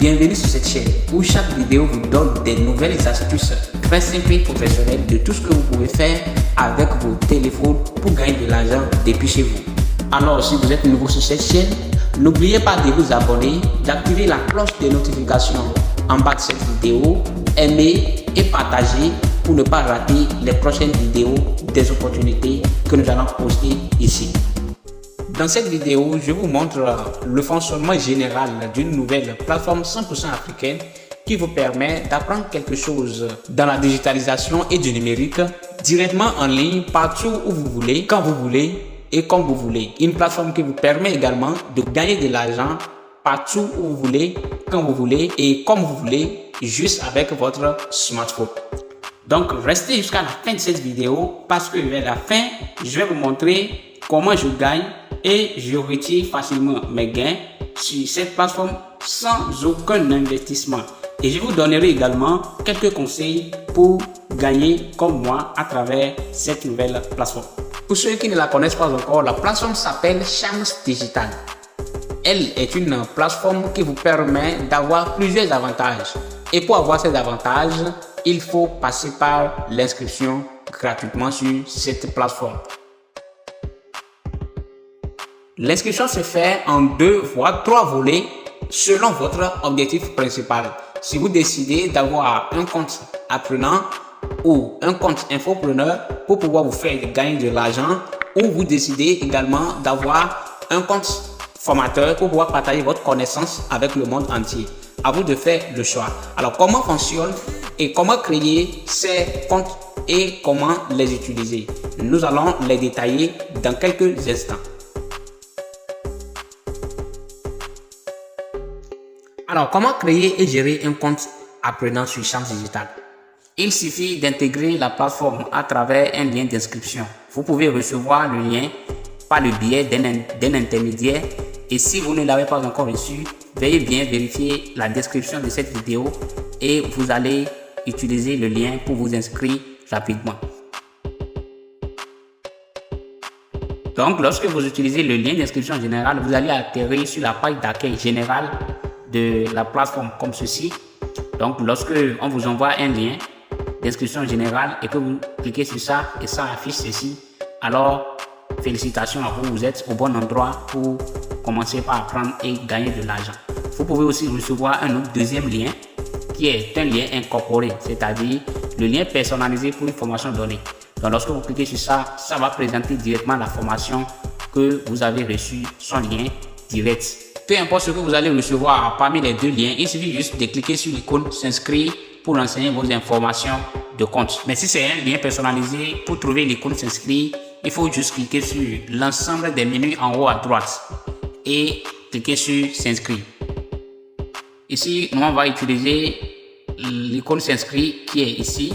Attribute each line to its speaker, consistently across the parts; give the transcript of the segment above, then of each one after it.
Speaker 1: bienvenue sur cette chaîne où chaque vidéo vous donne des nouvelles astuces très simples et professionnelles de tout ce que vous pouvez faire avec vos téléphones pour gagner de l'argent depuis chez vous. Alors si vous êtes nouveau sur cette chaîne, n'oubliez pas de vous abonner, d'activer la cloche de notification en bas de cette vidéo, aimer et partager pour ne pas rater les prochaines vidéos des opportunités que nous allons poster ici. Dans cette vidéo, je vous montre le fonctionnement général d'une nouvelle plateforme 100% africaine qui vous permet d'apprendre quelque chose dans la digitalisation et du numérique directement en ligne, partout où vous voulez, quand vous voulez et comme vous voulez. Une plateforme qui vous permet également de gagner de l'argent partout où vous voulez, quand vous voulez et comme vous voulez, juste avec votre smartphone. Donc, restez jusqu'à la fin de cette vidéo parce que vers la fin, je vais vous montrer comment je gagne et je retire facilement mes gains sur cette plateforme sans aucun investissement. Et je vous donnerai également quelques conseils pour gagner comme moi à travers cette nouvelle plateforme. Pour ceux qui ne la connaissent pas encore, la plateforme s'appelle Chance Digital. Elle est une plateforme qui vous permet d'avoir plusieurs avantages. Et pour avoir ces avantages, il faut passer par l'inscription gratuitement sur cette plateforme. L'inscription se fait en 2 voire 3 volets selon votre objectif principal. Si vous décidez d'avoir un compte apprenant ou un compte infopreneur pour pouvoir vous faire gagner de l'argent, ou vous décidez également d'avoir un compte formateur pour pouvoir partager votre connaissance avec le monde entier. À vous de faire le choix. Alors, comment fonctionne et comment créer ces comptes et comment les utiliser? Nous allons les détailler dans quelques instants. Alors, comment créer et gérer un compte apprenant sur Chance Digital? Il suffit d'intégrer la plateforme à travers un lien d'inscription. Vous pouvez recevoir le lien par le biais d'un intermédiaire. Et si vous ne l'avez pas encore reçu, veuillez bien vérifier la description de cette vidéo et vous allez utiliser le lien pour vous inscrire rapidement. Donc, lorsque vous utilisez le lien d'inscription générale, vous allez atterrir sur la page d'accueil générale de la plateforme comme ceci. Donc, lorsque on vous envoie un lien d'inscription générale et que vous cliquez sur ça et ça affiche ceci, alors félicitations à vous, vous êtes au bon endroit pour commencer par apprendre et gagner de l'argent. Vous pouvez aussi recevoir un autre deuxième lien qui est un lien incorporé, c'est-à-dire le lien personnalisé pour une formation donnée. Donc, lorsque vous cliquez sur ça, ça va présenter directement la formation que vous avez reçue, son lien direct. Peu importe ce que vous allez recevoir parmi les deux liens, il suffit juste de cliquer sur l'icône s'inscrire pour renseigner vos informations de compte. Mais si c'est un lien personnalisé, pour trouver l'icône s'inscrire, il faut juste cliquer sur l'ensemble des menus en haut à droite et cliquer sur s'inscrire. Ici, nous on va utiliser l'icône s'inscrire qui est ici.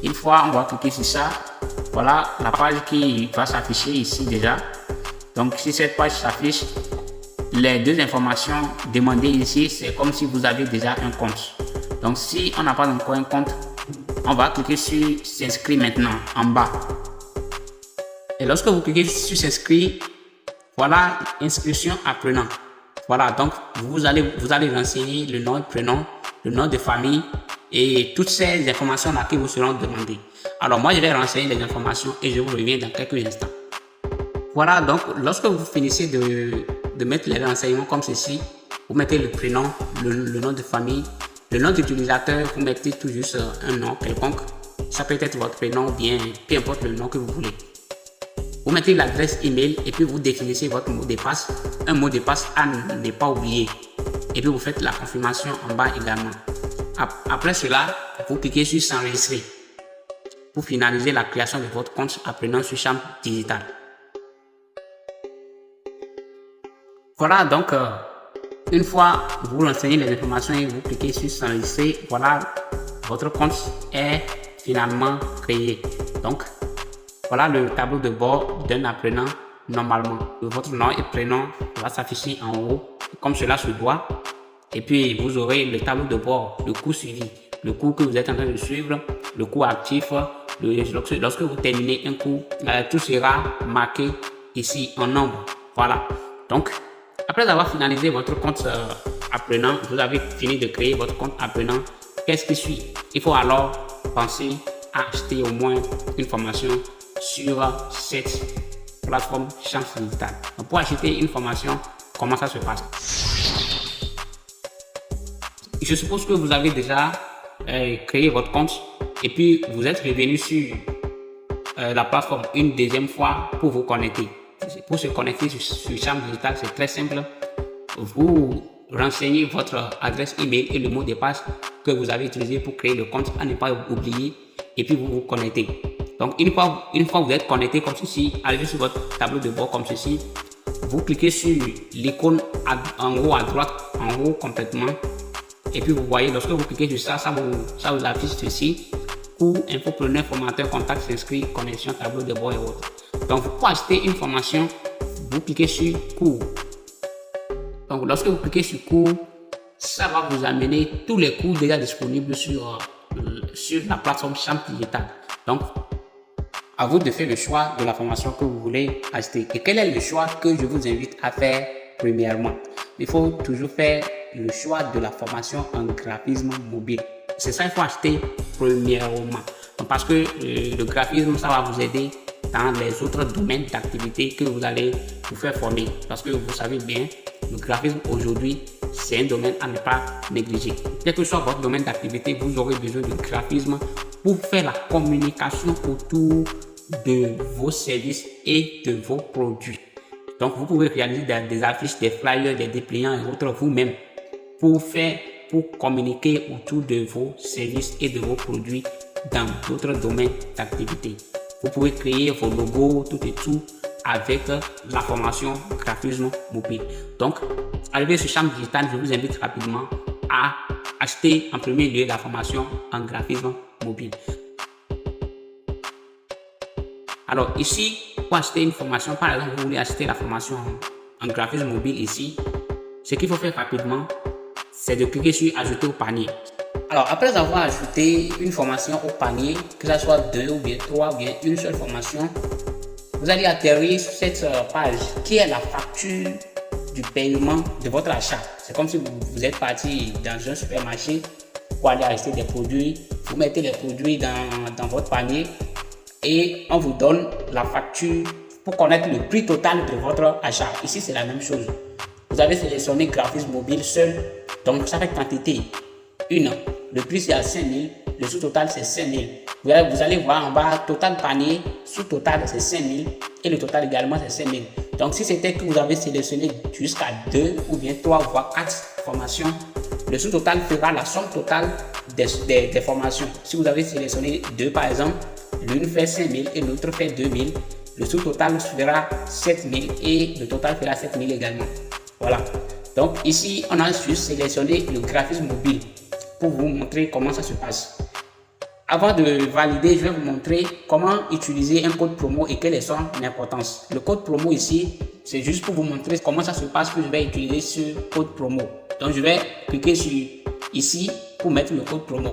Speaker 1: Une fois on va cliquer sur ça, voilà la page qui va s'afficher ici déjà. Donc si cette page s'affiche, les deux informations demandées ici, c'est comme si vous avez déjà un compte. Donc si on n'a pas encore un compte, on va cliquer sur s'inscrire maintenant en bas. Et lorsque vous cliquez sur s'inscrire, voilà inscription apprenant. Voilà, donc vous allez renseigner le nom et prénom, le nom de famille et toutes ces informations là qui vous seront demandées. Alors moi je vais renseigner les informations et je vous reviens dans quelques instants. Voilà, donc lorsque vous finissez de mettre les renseignements comme ceci, vous mettez le prénom, le nom de famille, le nom d'utilisateur, vous mettez tout juste un nom quelconque. Ça peut être votre prénom ou bien peu importe le nom que vous voulez. Vous mettez l'adresse email et puis vous définissez votre mot de passe, un mot de passe à ne pas oublier. Et puis vous faites la confirmation en bas également. Après cela, vous cliquez sur s'enregistrer pour finaliser la création de votre compte apprenant sur Chance Digital. Voilà, donc une fois vous renseignez les informations et vous cliquez sur s'enregistrer, voilà, votre compte est finalement créé. Donc voilà le tableau de bord d'un apprenant normalement. Votre nom et prénom va s'afficher en haut comme cela se doit. Et puis vous aurez le tableau de bord, le cours suivi, le cours que vous êtes en train de suivre, le cours actif. Lorsque vous terminez un cours, tout sera marqué ici en nombre. Voilà. Donc après avoir finalisé votre compte apprenant, vous avez fini de créer votre compte apprenant, qu'est-ce qui suit? Il faut alors penser à acheter au moins une formation sur cette plateforme Chance Digitale. Donc, pour acheter une formation, comment ça se passe? Je suppose que vous avez déjà créé votre compte et puis vous êtes revenu sur la plateforme une deuxième fois pour vous connecter. Pour se connecter sur Chance Digitale, c'est très simple. Vous renseignez votre adresse email et le mot de passe que vous avez utilisé pour créer le compte à ne pas oublier et puis vous vous connectez. Donc une fois vous êtes connecté comme ceci, arrivez sur votre tableau de bord comme ceci, vous cliquez sur l'icône en haut à droite, en haut complètement, et puis vous voyez, lorsque vous cliquez sur ça, ça vous affiche ceci: cours, infopreneur, formateur, contact, s'inscrit, connexion, tableau de bord et autres. Donc pour acheter une formation, vous cliquez sur cours. Donc lorsque vous cliquez sur cours, ça va vous amener tous les cours déjà disponibles sur la plateforme Chance Digitale. Donc à vous de faire le choix de la formation que vous voulez acheter. Et quel est le choix que je vous invite à faire premièrement? Il faut toujours faire le choix de la formation en graphisme mobile. C'est ça qu'il faut acheter premièrement. Parce que le graphisme, ça va vous aider dans les autres domaines d'activité que vous allez vous faire former. Parce que vous savez bien, le graphisme aujourd'hui, c'est un domaine à ne pas négliger. Quel que soit votre domaine d'activité, vous aurez besoin de graphisme pour faire la communication autour de vos services et de vos produits. Donc, vous pouvez réaliser des affiches, des flyers, des dépliants et autres vous-même pour communiquer autour de vos services et de vos produits dans d'autres domaines d'activité. Vous pouvez créer vos logos, tout et tout avec la formation graphisme mobile. Donc, arrivé sur Chance Digitale, je vous invite rapidement à acheter en premier lieu la formation en graphisme mobile. Alors ici, pour acheter une formation, par exemple, vous voulez acheter la formation en graphisme mobile ici, ce qu'il faut faire rapidement, c'est de cliquer sur ajouter au panier. Alors après avoir ajouté une formation au panier, que ce soit 2 ou bien 3 ou bien une seule formation, vous allez atterrir sur cette page qui est la facture du paiement de votre achat. C'est comme si vous êtes parti dans un supermarché pour aller acheter des produits. Vous mettez les produits dans votre panier et on vous donne la facture pour connaître le prix total de votre achat. Ici, c'est la même chose. Vous avez sélectionné graphisme mobile seul, donc ça fait quantité 1. Le prix c'est à 5 000, le sous-total c'est 5 000. Vous allez voir en bas, total panier, sous-total c'est 5 000 et le total également c'est 5 000. Donc si c'était que vous avez sélectionné jusqu'à 2 ou bien 3 voire 4 formations, le sous-total fera la somme totale des formations. Si vous avez sélectionné 2 par exemple, l'une fait 5 000 et l'autre fait 2 000, le sous-total fera 7 000 et le total fera 7 000 également. Voilà. Donc ici, on a juste sélectionné le graphisme mobile pour vous montrer comment ça se passe. Avant de valider, je vais vous montrer comment utiliser un code promo et quelle est son importance. Le code promo ici, c'est juste pour vous montrer comment ça se passe que je vais utiliser ce code promo. Donc je vais cliquer sur ici pour mettre le code promo.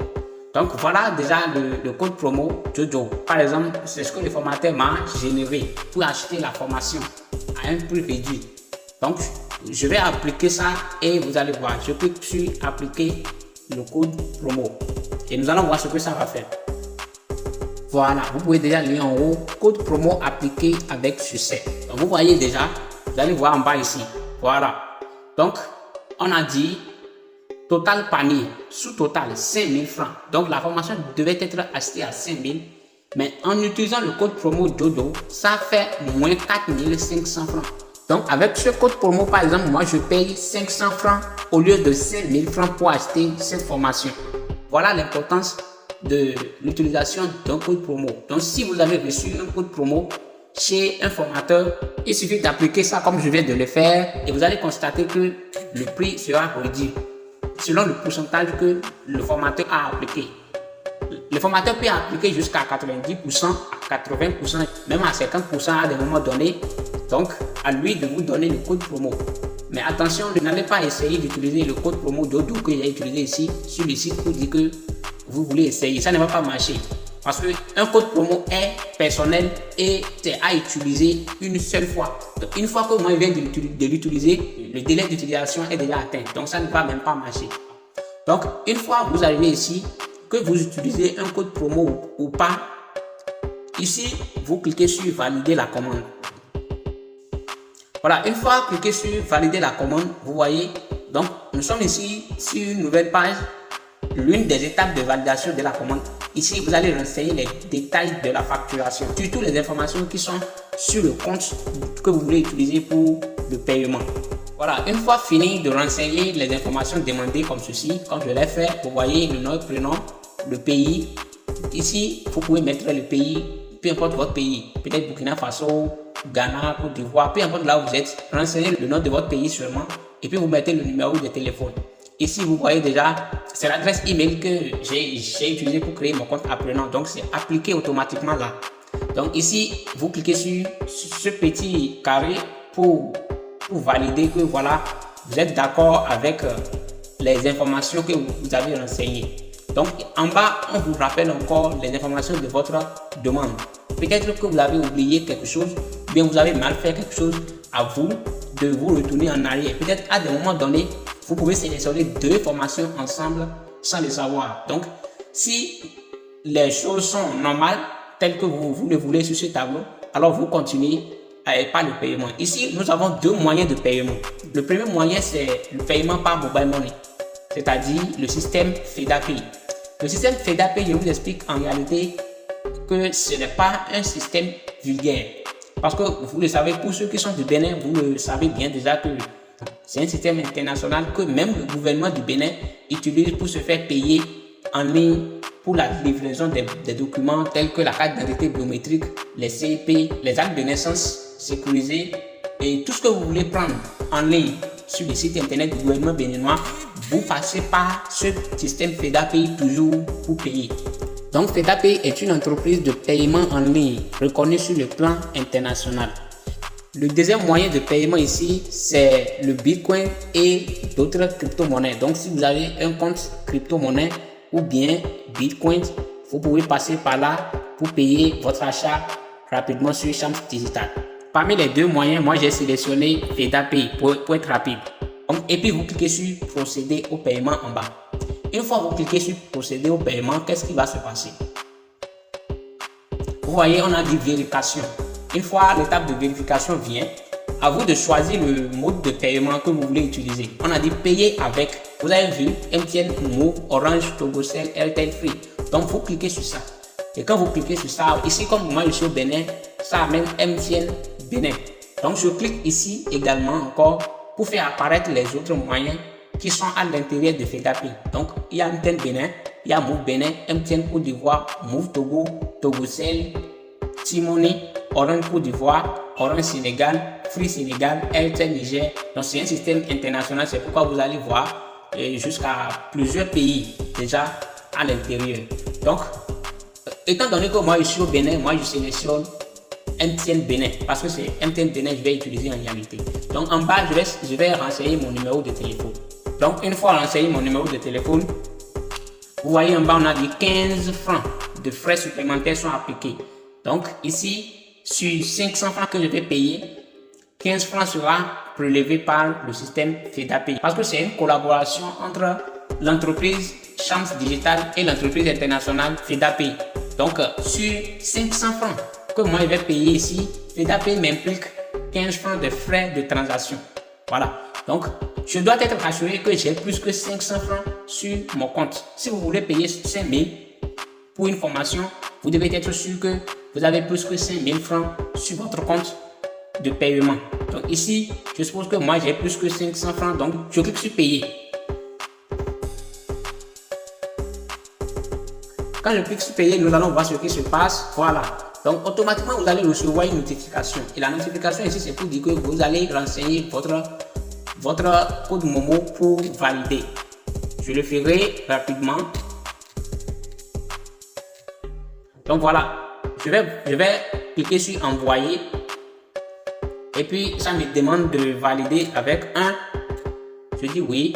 Speaker 1: Donc voilà déjà le code promo Jojo. Par exemple, c'est ce que le formateur m'a généré pour acheter la formation à un prix réduit. Donc je vais appliquer ça et vous allez voir. Je clique sur appliquer le code promo et nous allons voir ce que ça va faire. Voilà, vous pouvez déjà lire en haut code promo appliqué avec succès. Donc vous voyez déjà, vous allez voir en bas ici. Voilà. Donc on a dit total panier, sous-total 5 000 francs. Donc la formation devait être achetée à 5 000. Mais en utilisant le code promo Jojo, ça fait moins 4 500 francs. Donc avec ce code promo, par exemple, moi je paye 500 francs au lieu de 5 000 francs pour acheter cette formation. Voilà l'importance de l'utilisation d'un code promo. Donc si vous avez reçu un code promo chez un formateur, il suffit d'appliquer ça comme je viens de le faire et vous allez constater que le prix sera réduit selon le pourcentage que le formateur a appliqué. Le formateur peut appliquer jusqu'à 90%, à 80%, même à 50% à des moments donnés. Donc, à lui de vous donner le code promo. Mais attention, n'allez pas essayer d'utiliser le code promo Jojo que j'ai utilisé ici sur le site pour dire que vous voulez essayer. Ça ne va pas marcher. Parce qu'un code promo est personnel et c'est à utiliser une seule fois. Donc, une fois que moi je viens de l'utiliser, le délai d'utilisation est déjà atteint. Donc, ça ne va même pas marcher. Donc, une fois que vous arrivez ici, que vous utilisez un code promo ou pas, ici, vous cliquez sur valider la commande. Voilà, une fois cliqué sur valider la commande, vous voyez, donc nous sommes ici sur une nouvelle page, l'une des étapes de validation de la commande. Ici, vous allez renseigner les détails de la facturation, surtout les informations qui sont sur le compte que vous voulez utiliser pour le paiement. Voilà, une fois fini de renseigner les informations demandées comme ceci, comme je l'ai fait, vous voyez le nom, prénom, le pays. Ici, vous pouvez mettre le pays, peu importe votre pays, peut-être Burkina Faso, Ghana, Côte d'Ivoire, peu importe là où vous êtes, renseignez le nom de votre pays seulement et puis vous mettez le numéro de téléphone. Ici, vous voyez déjà, c'est l'adresse email que j'ai utilisée pour créer mon compte apprenant. Donc, c'est appliqué automatiquement là. Donc, ici, vous cliquez sur ce petit carré pour valider que voilà, vous êtes d'accord avec les informations que vous avez renseignées. Donc, en bas, on vous rappelle encore les informations de votre demande. Peut-être que vous avez oublié quelque chose, bien vous avez mal fait quelque chose, à vous de vous retourner en arrière. Peut-être à des moments donnés, vous pouvez sélectionner deux formations ensemble sans le savoir. Donc, si les choses sont normales, telles que vous le voulez sur ce tableau, alors vous continuez par le paiement. Ici, nous avons deux moyens de paiement. Le premier moyen, c'est le paiement par mobile money, c'est-à-dire le système FEDAPay. Le système FEDAPay, je vous explique en réalité que ce n'est pas un système vulgaire. Parce que vous le savez, pour ceux qui sont du Bénin, vous le savez bien déjà que c'est un système international que même le gouvernement du Bénin utilise pour se faire payer en ligne pour la livraison des documents tels que la carte d'identité biométrique, les CIP, les actes de naissance sécurisés et tout ce que vous voulez prendre en ligne sur le site internet du gouvernement béninois, vous passez par ce système FEDAPay toujours pour payer. Donc, FEDAPay est une entreprise de paiement en ligne reconnue sur le plan international. Le deuxième moyen de paiement ici, c'est le Bitcoin et d'autres crypto-monnaies. Donc, si vous avez un compte crypto-monnaie ou bien Bitcoin, vous pouvez passer par là pour payer votre achat rapidement sur Chams Digital. Parmi les deux moyens, moi j'ai sélectionné FEDAPay pour être rapide. Donc, et puis vous cliquez sur procéder au paiement en bas. Une fois que vous cliquez sur procéder au paiement, qu'est-ce qui va se passer? Vous voyez, on a dit vérification. Une fois l'étape de vérification vient, à vous de choisir le mode de paiement que vous voulez utiliser. On a dit payer avec, vous avez vu, MTN, Move, Orange, Togocel, Airtel Free. Donc vous cliquez sur ça. Et quand vous cliquez sur ça, ici comme moi je suis au Bénin, ça amène MTN Bénin. Donc je clique ici également encore pour faire apparaître les autres moyens qui sont à l'intérieur de FEDAPay. Donc il y a MTN Bénin, il y a Move Bénin, MTN Côte d'Ivoire, Move Togo, Togocel, T-Money, Orange Côte d'Ivoire, Orange Sénégal, Free Sénégal, Airtel Niger. Donc c'est un système international, c'est pourquoi vous allez voir jusqu'à plusieurs pays déjà à l'intérieur. Donc, étant donné que moi je suis au Bénin, moi je sélectionne MTN Bénin parce que c'est MTN Bénin que je vais utiliser en réalité. Donc en bas, je vais renseigner mon numéro de téléphone. Donc une fois renseigné mon numéro de téléphone, vous voyez en bas on a dit 15 francs de frais supplémentaires sont appliqués. Donc ici, sur 500 francs que je vais payer, 15 francs sera prélevé par le système FEDAPay. Parce que c'est une collaboration entre l'entreprise Chams Digital et l'entreprise internationale FEDAPay. Donc sur 500 francs que moi je vais payer ici, FEDAPay m'implique 15 francs de frais de transaction. Voilà. Donc je dois être rassuré que j'ai plus que 500 francs sur mon compte. Si vous voulez payer 5 000 pour une formation, vous devez être sûr que vous avez plus que 5 000 francs sur votre compte de paiement. Donc ici, je suppose que moi j'ai plus que 500 francs, donc je clique sur payer. Quand je clique sur payer, nous allons voir ce qui se passe. Voilà. Donc automatiquement, vous allez recevoir une notification. Et la notification ici, c'est pour dire que vous allez renseigner votre code Momo pour valider. Je le ferai rapidement. Donc voilà, je vais cliquer sur envoyer et puis ça me demande de valider avec un. Je dis oui.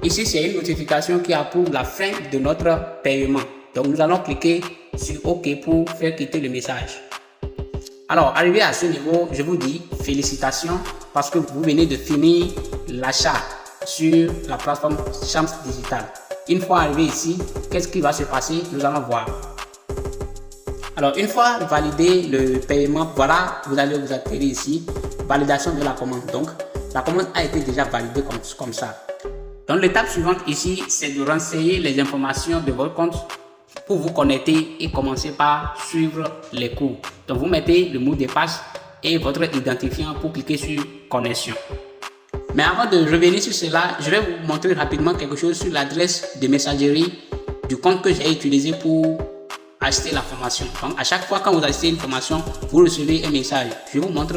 Speaker 1: Ici c'est une notification qui approuve la fin de notre paiement. Donc nous allons cliquer sur OK pour faire quitter le message. Alors, arrivé à ce niveau, je vous dis félicitations parce que vous venez de finir l'achat sur la plateforme Shams Digital. Une fois arrivé ici, qu'est-ce qui va se passer? Nous allons voir. Alors, une fois validé le paiement, voilà, vous allez vous atterrir ici, validation de la commande. Donc, la commande a été déjà validée comme ça. Donc, l'étape suivante ici, c'est de renseigner les informations de votre compte pour vous connecter et commencer par suivre les cours. Donc, vous mettez le mot de passe et votre identifiant pour cliquer sur connexion. Mais avant de revenir sur cela, je vais vous montrer rapidement quelque chose sur l'adresse de messagerie du compte que j'ai utilisé pour acheter la formation. Donc, à chaque fois quand vous achetez une formation, vous recevez un message. Je vous montre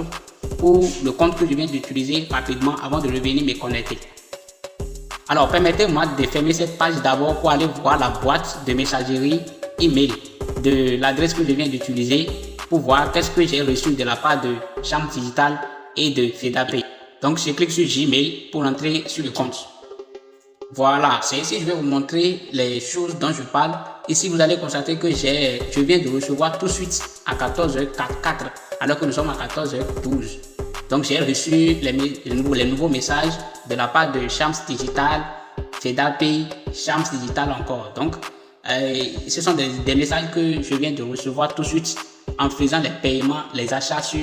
Speaker 1: pour le compte que je viens d'utiliser rapidement avant de revenir me connecter. Alors, permettez-moi de fermer cette page d'abord pour aller voir la boîte de messagerie email de l'adresse que je viens d'utiliser pour voir qu'est-ce que j'ai reçu de la part de Shams Digital et de FEDAPay. Donc, je clique sur Gmail pour entrer sur le compte. Voilà, c'est ici que je vais vous montrer les choses dont je parle. Ici, vous allez constater que je viens de recevoir tout de suite à 14h44 alors que nous sommes à 14h12. Donc, j'ai reçu les nouveaux messages de la part de Shams Digital, FEDAPay, Shams Digital encore. Donc, ce sont des messages que je viens de recevoir tout de suite en faisant les paiements, les achats sur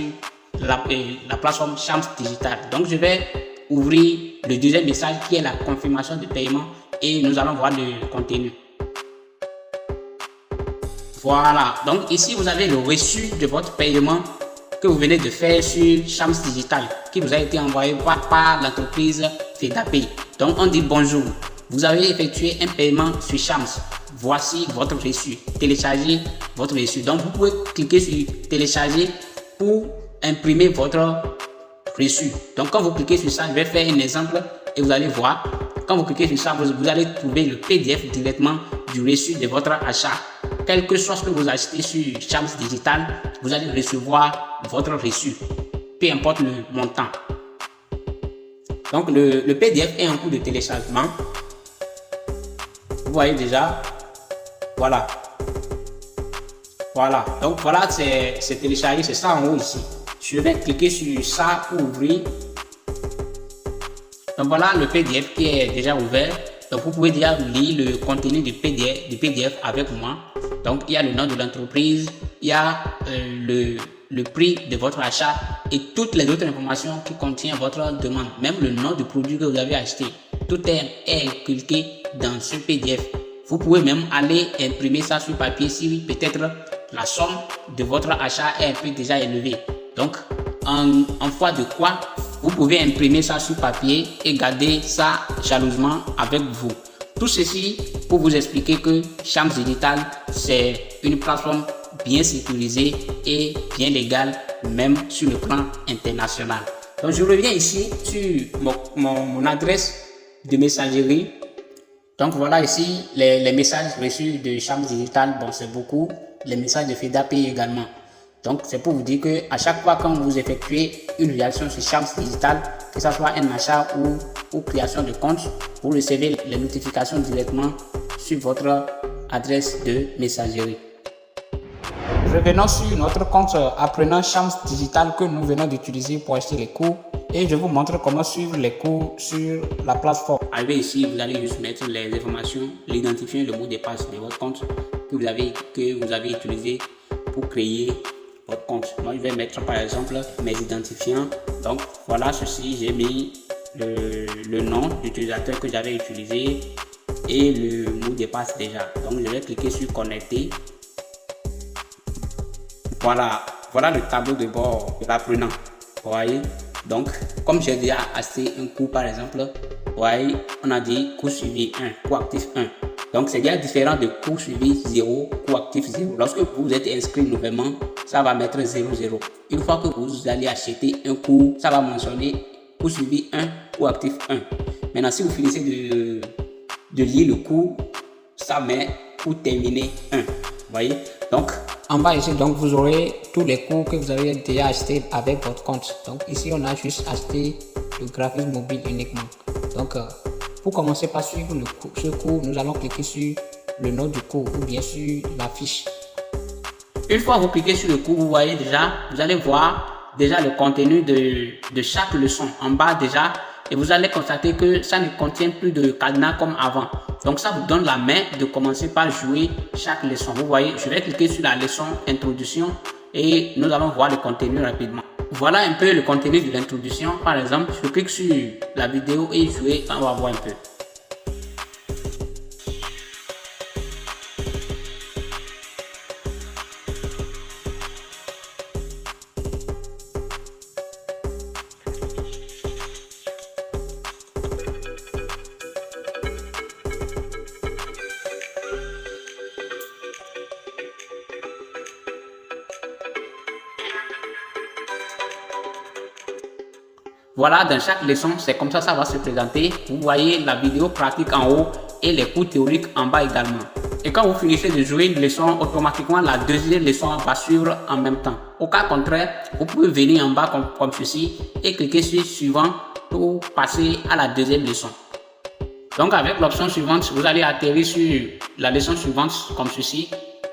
Speaker 1: la plateforme Shams Digital. Donc, je vais ouvrir le deuxième message qui est la confirmation de paiement et nous allons voir le contenu. Voilà, donc ici vous avez le reçu de votre paiement que vous venez de faire sur Shams Digital qui vous a été envoyé par l'entreprise FEDAPay. Donc on dit bonjour, vous avez effectué un paiement sur Shams. Voici votre reçu. Téléchargez votre reçu. Donc vous pouvez cliquer sur télécharger pour imprimer votre reçu. Donc quand vous cliquez sur ça, je vais faire un exemple et vous allez voir. Quand vous cliquez sur ça, vous allez trouver le PDF directement du reçu de votre achat. Quel que soit ce que vous achetez sur Shams Digital, vous allez recevoir votre reçu, peu importe le montant. Donc le PDF est en cours de téléchargement. Vous voyez déjà, voilà. Voilà, donc voilà, c'est téléchargé, c'est ça en haut ici. Je vais cliquer sur ça pour ouvrir. Donc voilà le PDF qui est déjà ouvert. Donc vous pouvez déjà lire le contenu du PDF avec moi. Donc il y a le nom de l'entreprise, il y a le prix de votre achat et toutes les autres informations qui contiennent votre demande. Même le nom du produit que vous avez acheté. Tout est cliqué dans ce PDF. Vous pouvez même aller imprimer ça sur papier si peut-être la somme de votre achat est un peu déjà élevée. Donc en foi de quoi, vous pouvez imprimer ça sur papier et garder ça jalousement avec vous. Tout ceci pour vous expliquer que Shams Digital, c'est une plateforme bien sécurisée et bien légale, même sur le plan international. Donc je reviens ici sur mon adresse de messagerie. Donc voilà ici les messages reçus de Shams Digital. Bon, c'est beaucoup. Les messages de FEDAPay également. Donc c'est pour vous dire que à chaque fois quand vous effectuez une réaction sur Shams Digital, que ce soit un achat ou création de compte, vous recevez les notifications directement sur votre adresse de messagerie. Revenons sur notre compte apprenant Shams Digital que nous venons d'utiliser pour acheter les cours et je vous montre comment suivre les cours sur la plateforme. Arrivé ici, vous allez juste mettre les informations, l'identifiant, le mot de passe de votre compte que vous avez utilisé pour créer votre compte. Moi, je vais mettre par exemple mes identifiants. Donc voilà, ceci, j'ai mis le nom d'utilisateur que j'avais utilisé et le mot de passe déjà. Donc je vais cliquer sur connecter. Voilà le tableau de bord de l'apprenant. Vous voyez, donc comme j'ai déjà acheté un cours par exemple, vous voyez, on a dit cours suivi 1, cours actif 1. Donc c'est bien différent de cours suivi 0, cours actif 0. Lorsque vous êtes inscrit nouvellement, ça va mettre 0, 0. Une fois que vous allez acheter un cours, ça va mentionner cours suivi 1, cours actif 1. Maintenant, si vous finissez de lire le cours, ça met pour terminer 1. Vous voyez, donc en bas ici, donc vous aurez tous les cours que vous avez déjà achetés avec votre compte. Donc ici, on a juste acheté le graphisme mobile uniquement. Donc pour commencer par suivre ce cours, nous allons cliquer sur le nom du cours ou bien sur la fiche. Une fois que vous cliquez sur le cours, vous voyez déjà, vous allez voir déjà le contenu de chaque leçon en bas déjà. Et vous allez constater que ça ne contient plus de cadenas comme avant. Donc ça vous donne la main de commencer par jouer chaque leçon. Vous voyez, je vais cliquer sur la leçon introduction et nous allons voir le contenu rapidement. Voilà un peu le contenu de l'introduction. Par exemple, je clique sur la vidéo et jouer, on va voir un peu. Voilà, dans chaque leçon, c'est comme ça va se présenter. Vous voyez la vidéo pratique en haut et les cours théoriques en bas également. Et quand vous finissez de jouer une leçon, automatiquement la deuxième leçon va suivre en même temps. Au cas contraire, vous pouvez venir en bas comme ceci et cliquer sur suivant pour passer à la deuxième leçon. Donc avec l'option suivante, vous allez atterrir sur la leçon suivante comme ceci.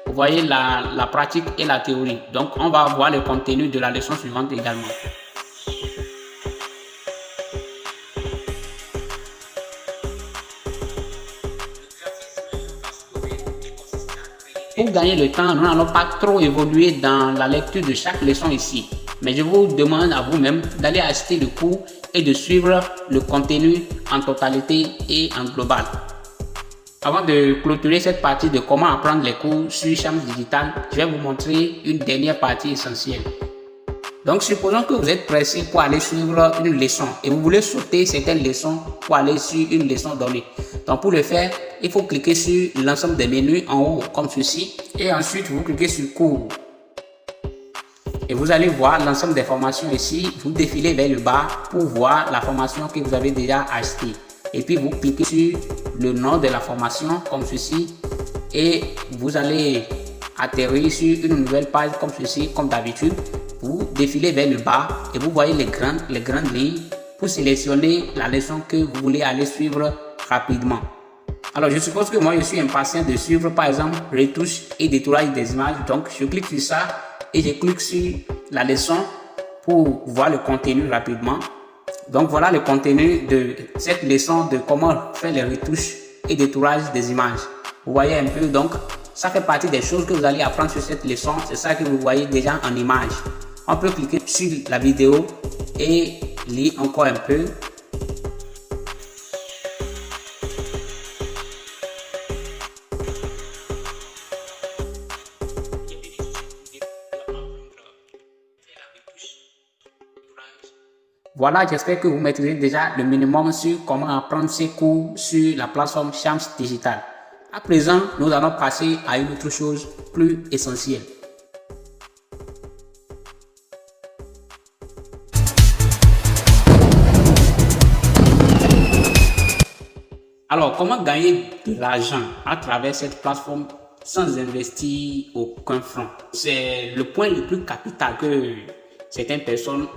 Speaker 1: Vous voyez la pratique et la théorie. Donc on va voir le contenu de la leçon suivante également. Pour gagner le temps, nous n'allons pas trop évoluer dans la lecture de chaque leçon ici. Mais je vous demande à vous-même d'aller acheter le cours et de suivre le contenu en totalité et en global. Avant de clôturer cette partie de comment apprendre les cours sur Chams Digital, je vais vous montrer une dernière partie essentielle. Donc, supposons que vous êtes pressé pour aller suivre une leçon et vous voulez sauter certaines leçons pour aller sur une leçon donnée. Donc, pour le faire, il faut cliquer sur l'ensemble des menus en haut comme ceci et ensuite vous cliquez sur cours. Et vous allez voir l'ensemble des formations ici. Vous défilez vers le bas pour voir la formation que vous avez déjà achetée. Et puis, vous cliquez sur le nom de la formation comme ceci et vous allez atterrir sur une nouvelle page comme ceci, comme d'habitude. Vous défilez vers le bas et vous voyez les grandes lignes pour sélectionner la leçon que vous voulez aller suivre rapidement. Alors, je suppose que moi, je suis impatient de suivre, par exemple, retouche et détourage des images. Donc, je clique sur ça et je clique sur la leçon pour voir le contenu rapidement. Donc, voilà le contenu de cette leçon de comment faire les retouches et détourage des images. Vous voyez un peu, donc, ça fait partie des choses que vous allez apprendre sur cette leçon. C'est ça que vous voyez déjà en image. On peut cliquer sur la vidéo et lire encore un peu. Voilà, j'espère que vous maîtrisez déjà le minimum sur comment apprendre ces cours sur la plateforme Chams Digital. À présent, nous allons passer à une autre chose plus essentielle. Alors, comment gagner de l'argent à travers cette plateforme sans investir aucun franc? C'est le point le plus capital que certaines personnes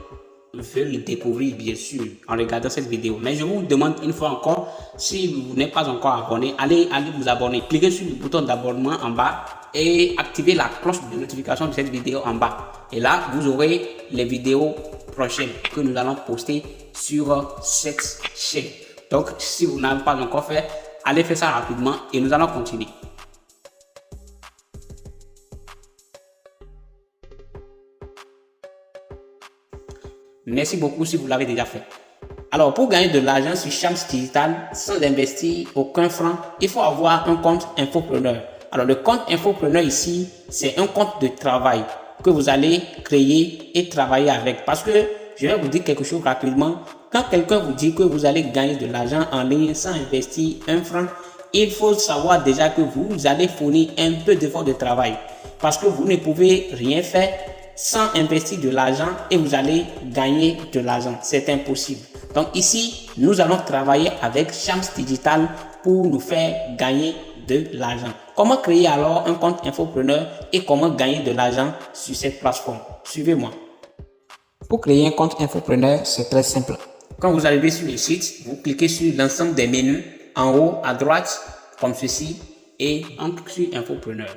Speaker 1: veulent découvrir, bien sûr, en regardant cette vidéo. Mais je vous demande une fois encore, si vous n'êtes pas encore abonné, allez vous abonner. Cliquez sur le bouton d'abonnement en bas et activez la cloche de notification de cette vidéo en bas. Et là, vous aurez les vidéos prochaines que nous allons poster sur cette chaîne. Donc, si vous n'avez pas encore fait, allez faire ça rapidement et nous allons continuer. Merci beaucoup si vous l'avez déjà fait. Alors, pour gagner de l'argent sur Chams Digital sans investir aucun franc, il faut avoir un compte infopreneur. Alors, le compte infopreneur ici, c'est un compte de travail que vous allez créer et travailler avec. Parce que je vais vous dire quelque chose rapidement. Quand quelqu'un vous dit que vous allez gagner de l'argent en ligne sans investir un franc, il faut savoir déjà que vous allez fournir un peu d'effort de travail. Parce que vous ne pouvez rien faire sans investir de l'argent et vous allez gagner de l'argent. C'est impossible. Donc ici, nous allons travailler avec Chams Digital pour nous faire gagner de l'argent. Comment créer alors un compte infopreneur et comment gagner de l'argent sur cette plateforme? Suivez-moi. Pour créer un compte infopreneur, c'est très simple. Quand vous arrivez sur le site, vous cliquez sur l'ensemble des menus en haut à droite, comme ceci, et on clique sur infopreneur.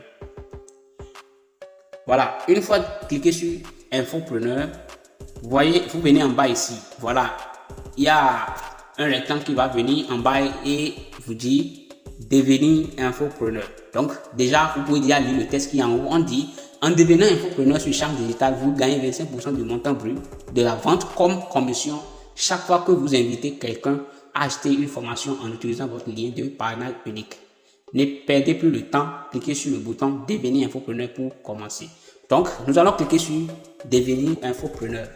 Speaker 1: Voilà, une fois cliqué sur Infopreneur, vous voyez, vous venez en bas ici. Voilà, il y a un rectangle qui va venir en bas et vous dit devenir infopreneur. Donc, déjà, vous pouvez déjà lire le texte qui est en haut. On dit en devenant infopreneur sur Chance Digitale, vous gagnez 25% du montant brut de la vente comme commission chaque fois que vous invitez quelqu'un à acheter une formation en utilisant votre lien de parrainage unique. Ne perdez plus le temps, cliquez sur le bouton devenir infopreneur pour commencer. Donc, nous allons cliquer sur devenir infopreneur.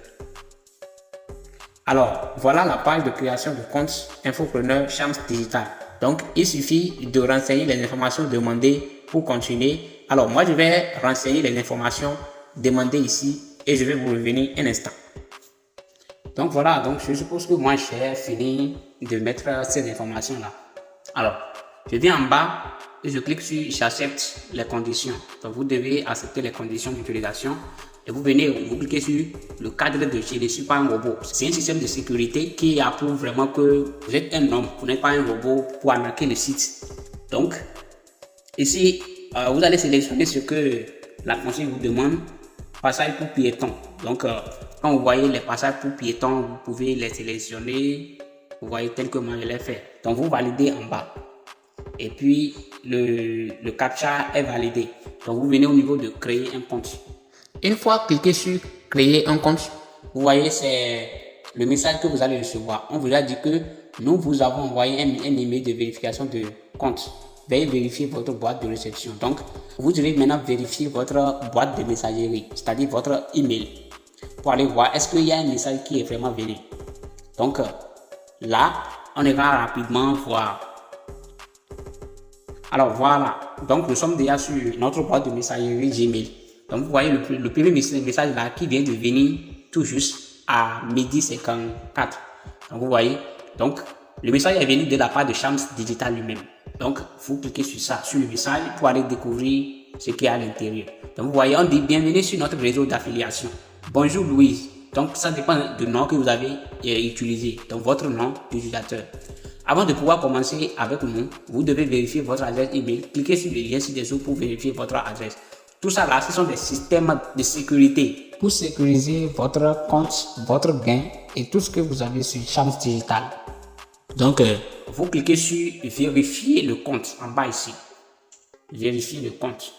Speaker 1: Alors, voilà la page de création de compte infopreneur Chance Digitale. Donc, il suffit de renseigner les informations demandées pour continuer. Alors, moi, je vais renseigner les informations demandées ici et je vais vous revenir un instant. Donc, voilà. Donc, je suppose que moi, j'ai fini de mettre ces informations-là. Alors, je viens en bas et je clique sur j'accepte les conditions. Donc, vous devez accepter les conditions d'utilisation. Et vous venez, vous cliquez sur le cadre de chez reçu par un robot. C'est un système de sécurité qui approuve vraiment que vous êtes un homme, vous n'êtes pas un robot pour arnaquer le site. Donc, ici, vous allez sélectionner ce que la consigne vous demande. Passage pour piétons. Donc, quand vous voyez les passages pour piétons, vous pouvez les sélectionner. Vous voyez tel que moi je l'ai fait. Donc, vous validez en bas. Et puis, le CAPTCHA est validé. Donc, vous venez au niveau de créer un compte. Une fois cliqué sur créer un compte, vous voyez c'est le message que vous allez recevoir. On vous a dit que nous vous avons envoyé un email de vérification de compte. Veuillez vérifier votre boîte de réception. Donc, vous devez maintenant vérifier votre boîte de messagerie, c'est-à-dire votre email, pour aller voir est-ce qu'il y a un message qui est vraiment venu. Donc, là, on ira rapidement voir. Alors, voilà. Donc, nous sommes déjà sur notre boîte de messagerie Gmail. Donc, vous voyez le premier message là qui vient de venir tout juste à midi 54. Donc, vous voyez. Donc, le message est venu de la part de Chance Digitale lui-même. Donc, vous cliquez sur ça, sur le message pour aller découvrir ce qu'il y a à l'intérieur. Donc, vous voyez, on dit bienvenue sur notre réseau d'affiliation. Bonjour Louise. Donc, ça dépend du nom que vous avez utilisé. Donc, votre nom d'utilisateur. Avant de pouvoir commencer avec nous, vous devez vérifier votre adresse email. Cliquez sur le lien ci-dessous pour vérifier votre adresse. Tout ça là, ce sont des systèmes de sécurité pour sécuriser votre compte, votre gain et tout ce que vous avez sur Chance Digitale. Donc, vous cliquez sur vérifier le compte en bas ici. Vérifier le compte.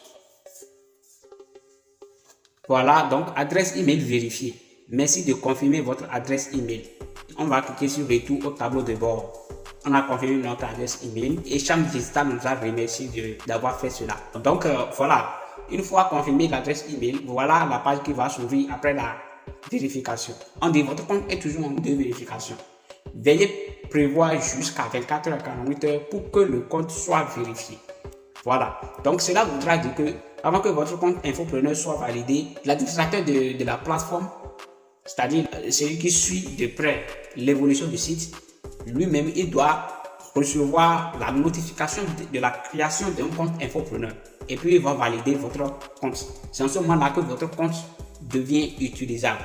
Speaker 1: Voilà, donc adresse email vérifiée. Merci de confirmer votre adresse email. On va cliquer sur retour au tableau de bord. On a confirmé notre adresse email et Chance Digitale nous a remercié d'avoir fait cela. Donc, voilà. Une fois confirmé l'adresse email, voilà la page qui va s'ouvrir après la vérification. On dit votre compte est toujours en cours de vérification. Veuillez prévoir jusqu'à 24 h à 48 h pour que le compte soit vérifié. Voilà. Donc cela voudra dire que avant que votre compte infopreneur soit validé, l'administrateur de la plateforme, c'est-à-dire celui qui suit de près l'évolution du site, lui-même, il doit recevoir la notification de la création d'un compte infopreneur. Et puis, il va valider votre compte. C'est en ce moment-là que votre compte devient utilisable.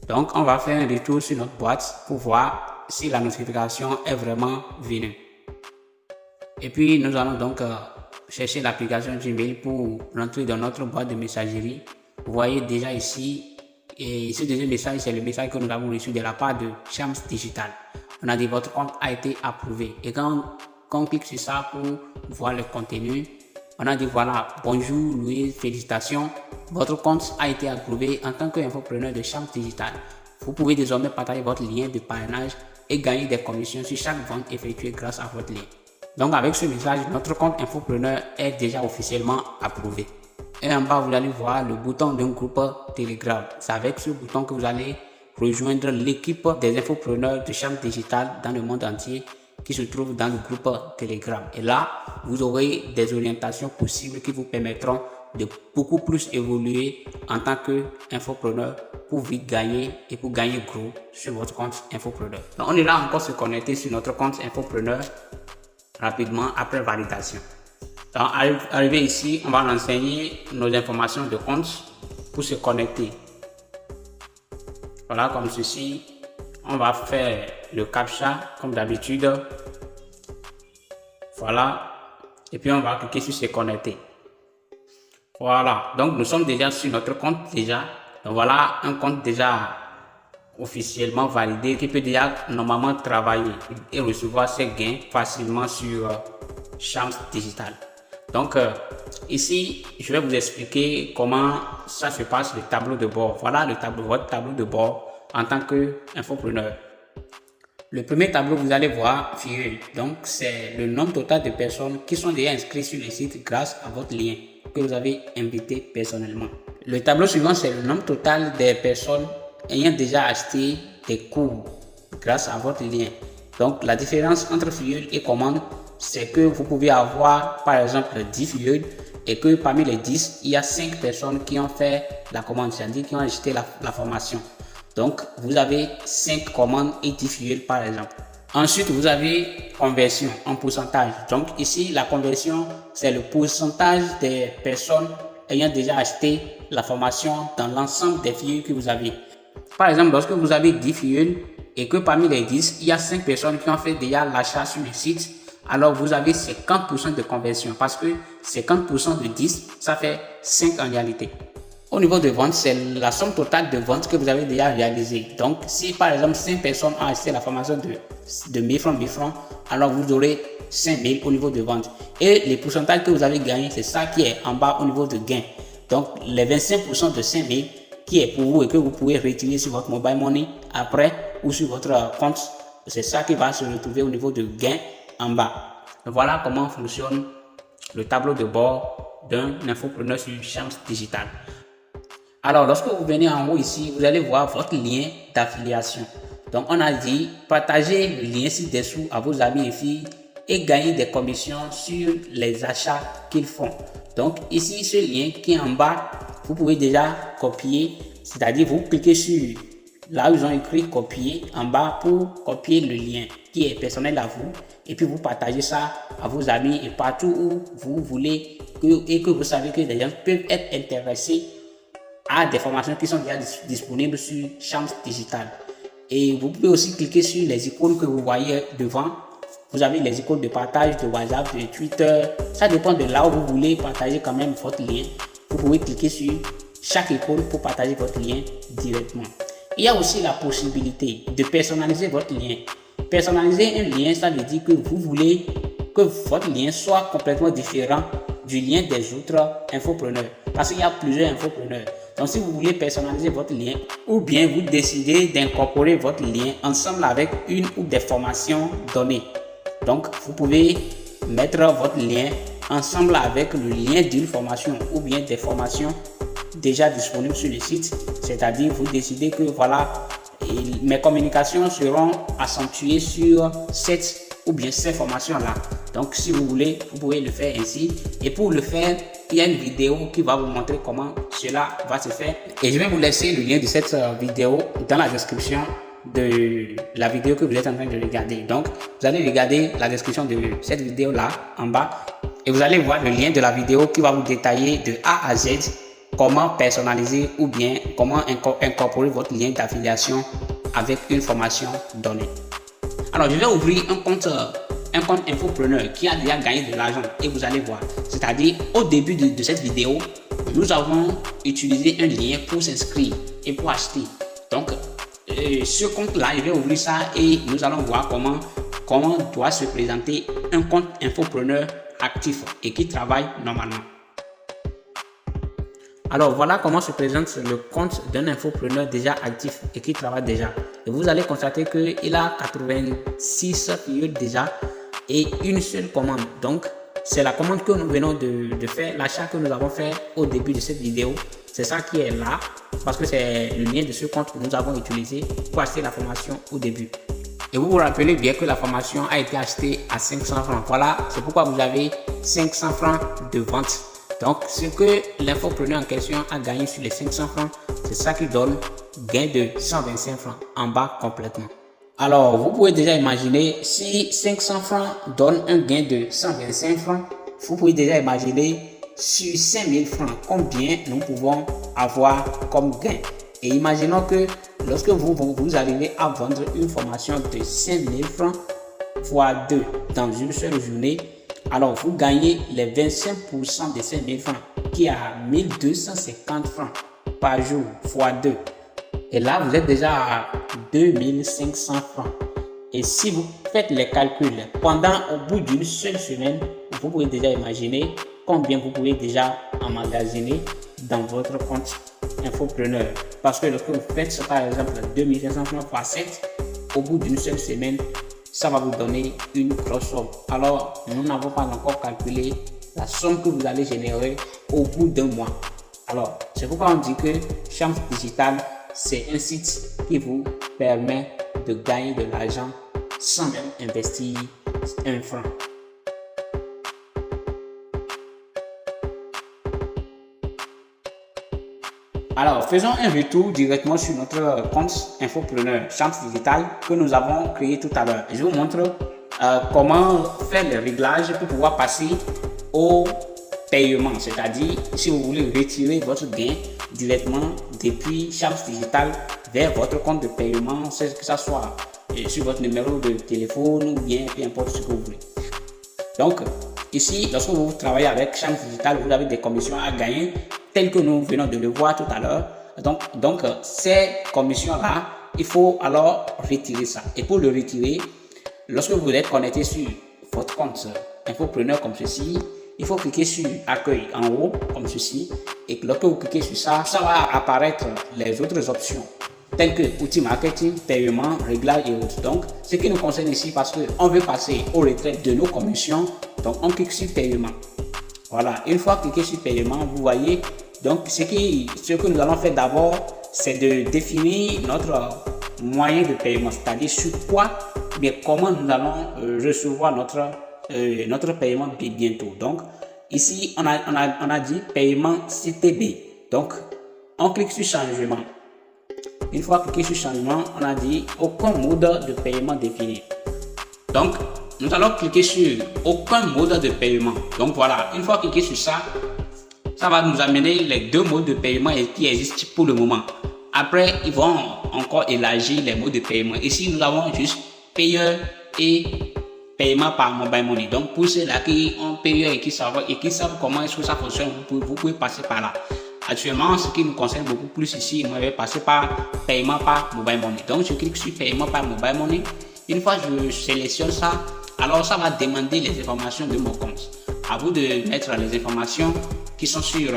Speaker 1: Donc, on va faire un retour sur notre boîte pour voir si la notification est vraiment venue. Et puis, nous allons donc chercher l'application Gmail pour rentrer dans notre boîte de messagerie. Vous voyez déjà ici, et ce deuxième message, c'est le message que nous avons reçu de la part de Chance Digitale. On a dit votre compte a été approuvé. Et quand on clique sur ça pour voir le contenu, on a dit voilà, bonjour Louis, félicitations. Votre compte a été approuvé en tant qu'infopreneur de Chance Digitale. Vous pouvez désormais partager votre lien de parrainage et gagner des commissions sur chaque vente effectuée grâce à votre lien. Donc avec ce message, notre compte infopreneur est déjà officiellement approuvé. Et en bas, vous allez voir le bouton d'un groupe Telegram. C'est avec ce bouton que vous allez rejoindre l'équipe des infopreneurs de Chance Digitale dans le monde entier qui se trouve dans le groupe Telegram. Et là, vous aurez des orientations possibles qui vous permettront de beaucoup plus évoluer en tant qu'infopreneur pour vite gagner et pour gagner gros sur votre compte infopreneur. Donc, on ira encore se connecter sur notre compte infopreneur rapidement après validation. Donc, arrivé ici, on va renseigner nos informations de compte pour se connecter. Voilà, comme ceci. On va faire le CAPTCHA comme d'habitude. Voilà. Et puis, on va cliquer sur se connecter. Voilà, donc nous sommes déjà sur notre compte déjà. Donc voilà un compte déjà officiellement validé qui peut déjà normalement travailler et recevoir ses gains facilement sur Chance Digital. Donc ici, je vais vous expliquer comment ça se passe le tableau de bord. Voilà votre tableau de bord en tant qu'infopreneur. Le premier tableau, vous allez voir figure. Donc c'est le nombre total de personnes qui sont déjà inscrites sur le site grâce à votre lien que vous avez invité personnellement. Le tableau suivant, c'est le nombre total des personnes ayant déjà acheté des cours grâce à votre lien. Donc la différence entre filleul et commande, c'est que vous pouvez avoir par exemple 10 filleuls et que parmi les 10, il y a 5 personnes qui ont fait la commande, c'est-à-dire qui ont acheté la formation. Donc vous avez 5 commandes et 10 filleuls par exemple. Ensuite, vous avez conversion en pourcentage. Donc ici, la conversion, c'est le pourcentage des personnes ayant déjà acheté la formation dans l'ensemble des filleuls que vous avez. Par exemple, lorsque vous avez 10 filleuls et que parmi les 10, il y a 5 personnes qui ont fait déjà l'achat sur le site, alors vous avez 50% de conversion parce que 50% de 10, ça fait 5 en réalité. Au niveau de vente, c'est la somme totale de ventes que vous avez déjà réalisée. Donc, si par exemple 5 personnes ont acheté la formation de 1000 francs, alors vous aurez 5000 au niveau de vente. Et les pourcentages que vous avez gagnés, c'est ça qui est en bas au niveau de gain. Donc, les 25% de 5000 qui est pour vous et que vous pouvez retirer sur votre mobile money après ou sur votre compte, c'est ça qui va se retrouver au niveau de gain en bas. Voilà comment fonctionne le tableau de bord d'un infopreneur sur Chance Digital. Alors, lorsque vous venez en haut ici, vous allez voir votre lien d'affiliation. Donc, on a dit partagez le lien ci-dessous à vos amis et filles et gagnez des commissions sur les achats qu'ils font. Donc, ici, ce lien qui est en bas, vous pouvez déjà copier, c'est-à-dire vous cliquez sur là où ils ont écrit copier en bas pour copier le lien qui est personnel à vous et puis vous partagez ça à vos amis et partout où vous voulez et que vous savez que les gens peuvent être intéressés à des formations qui sont déjà disponibles sur Chance Digital. Et vous pouvez aussi cliquer sur les icônes que vous voyez devant. Vous avez les icônes de partage de WhatsApp, de Twitter. Ça dépend de là où vous voulez partager quand même votre lien. Vous pouvez cliquer sur chaque icône pour partager votre lien directement. Il y a aussi la possibilité de personnaliser votre lien. Personnaliser un lien, ça veut dire que vous voulez que votre lien soit complètement différent du lien des autres infopreneurs. Parce qu'il y a plusieurs infopreneurs. Donc si vous voulez personnaliser votre lien ou bien vous décidez d'incorporer votre lien ensemble avec une ou des formations données. Donc vous pouvez mettre votre lien ensemble avec le lien d'une formation ou bien des formations déjà disponibles sur le site. C'est-à-dire vous décidez que voilà, mes communications seront accentuées sur cette ou bien ces formations-là. Donc si vous voulez, vous pouvez le faire ainsi. Et pour le faire, il y a une vidéo qui va vous montrer comment cela va se faire. Et je vais vous laisser le lien de cette vidéo dans la description de la vidéo que vous êtes en train de regarder. Donc, vous allez regarder la description de cette vidéo-là en bas et vous allez voir le lien de la vidéo qui va vous détailler de A à Z comment personnaliser ou bien comment incorporer votre lien d'affiliation avec une formation donnée. Alors, je vais ouvrir un compte infopreneur qui a déjà gagné de l'argent et vous allez voir. C'est-à-dire, au début de cette vidéo, nous avons utilisé un lien pour s'inscrire et pour acheter. Donc, ce compte-là, je vais ouvrir ça et nous allons voir comment doit se présenter un compte infopreneur actif et qui travaille normalement. Alors voilà comment se présente le compte d'un infopreneur déjà actif et qui travaille déjà. Et vous allez constater qu'il a 86 filleuls déjà et une seule commande. Donc c'est la commande que nous venons de faire, l'achat que nous avons fait au début de cette vidéo. C'est ça qui est là parce que c'est le lien de ce compte que nous avons utilisé pour acheter la formation au début. Et vous vous rappelez bien que la formation a été achetée à 500 francs. Voilà, c'est pourquoi vous avez 500 francs de vente. Donc, ce que l'infopreneur en question a gagné sur les 500 francs, c'est ça qui donne gain de 125 francs en bas complètement. Alors, vous pouvez déjà imaginer si 500 francs donne un gain de 125 francs, vous pouvez déjà imaginer sur 5000 francs combien nous pouvons avoir comme gain. Et imaginons que lorsque vous arrivez à vendre une formation de 5000 francs fois 2 dans une seule journée, Alors, vous gagnez les 25% de ces 1000 francs qui est à 1250 francs par jour fois 2. Et là, vous êtes déjà à 2500 francs. Et si vous faites les calculs au bout d'une seule semaine, vous pouvez déjà imaginer combien vous pouvez déjà emmagasiner dans votre compte infopreneur. Parce que lorsque vous faites par exemple 2500 francs fois 7, au bout d'une seule semaine, ça va vous donner une grosse somme. Alors, nous n'avons pas encore calculé la somme que vous allez générer au bout d'un mois. Alors, c'est pourquoi on dit que Chance Digital, c'est un site qui vous permet de gagner de l'argent sans même investir un franc. Alors, faisons un retour directement sur notre compte infopreneur Chance Digital que nous avons créé tout à l'heure. Je vous montre comment faire les réglages pour pouvoir passer au paiement. C'est-à-dire, si vous voulez retirer votre gain directement depuis Chance Digital vers votre compte de paiement, c'est que ça soit sur votre numéro de téléphone ou bien peu importe ce que vous voulez. Donc, ici, lorsque vous travaillez avec Chance Digital, vous avez des commissions à gagner telles que nous venons de le voir tout à l'heure. Donc, ces commissions-là, il faut alors retirer ça. Et pour le retirer, lorsque vous êtes connecté sur votre compte infopreneur comme ceci, il faut cliquer sur accueil en haut comme ceci. Et lorsque vous cliquez sur ça, ça va apparaître les autres options telles que outils marketing, paiement, réglage et autres. Donc, ce qui nous concerne ici parce qu'on veut passer au retrait de nos commissions, donc on clique sur paiement. Voilà, une fois cliqué sur paiement, vous voyez, donc ce que nous allons faire d'abord, c'est de définir notre moyen de paiement, c'est-à-dire sur quoi, mais comment nous allons recevoir notre paiement bientôt. Donc, ici, on a dit paiement CTB. Donc, on clique sur changement. Une fois cliqué sur changement, on a dit aucun mode de paiement défini. Donc, nous allons cliquer sur aucun mode de paiement. Donc voilà, une fois cliqué sur ça, ça va nous amener les deux modes de paiement qui existent pour le moment. Après, ils vont encore élargir les modes de paiement. Ici, nous avons juste payeur et paiement par mobile money. Donc pour ceux-là qui ont payeur et qui savent comment est-ce que ça fonctionne, vous pouvez passer par là. Actuellement, ce qui nous concerne beaucoup plus ici, on va passer par paiement par mobile money. Donc je clique sur paiement par mobile money. Une fois que je sélectionne ça, alors ça va demander les informations de mon compte. À vous de mettre les informations qui sont sur